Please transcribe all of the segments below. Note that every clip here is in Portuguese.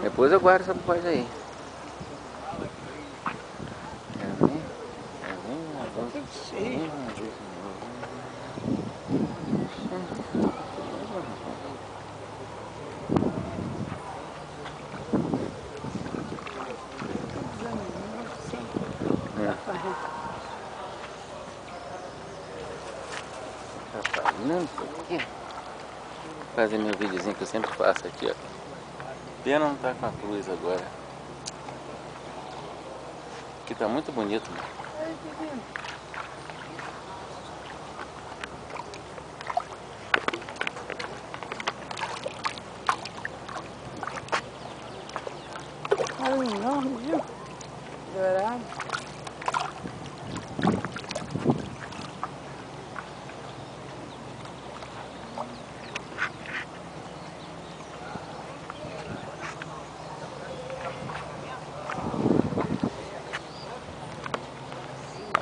Depois eu guardo essa coisa aí. Não sei o que. Vou fazer meu videozinho que eu sempre faço aqui, ó. Pena não tá com a cruz agora. Aqui tá muito bonito, né? Olha enorme, viu? Dourado.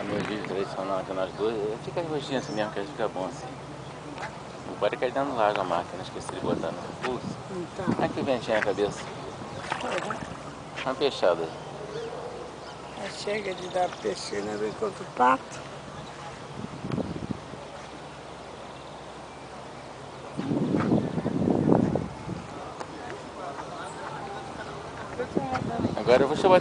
Meu vídeo tradicional aqui nós dois, fica rostinho assim mesmo, que fica bom assim. Não pode cair dentro do lago a máquina, esqueci de botar no pulso. Então. Olha que ventinho na cabeça. Uma peixada. Chega de dar peixeira, vem contra o pato. Agora eu vou chamar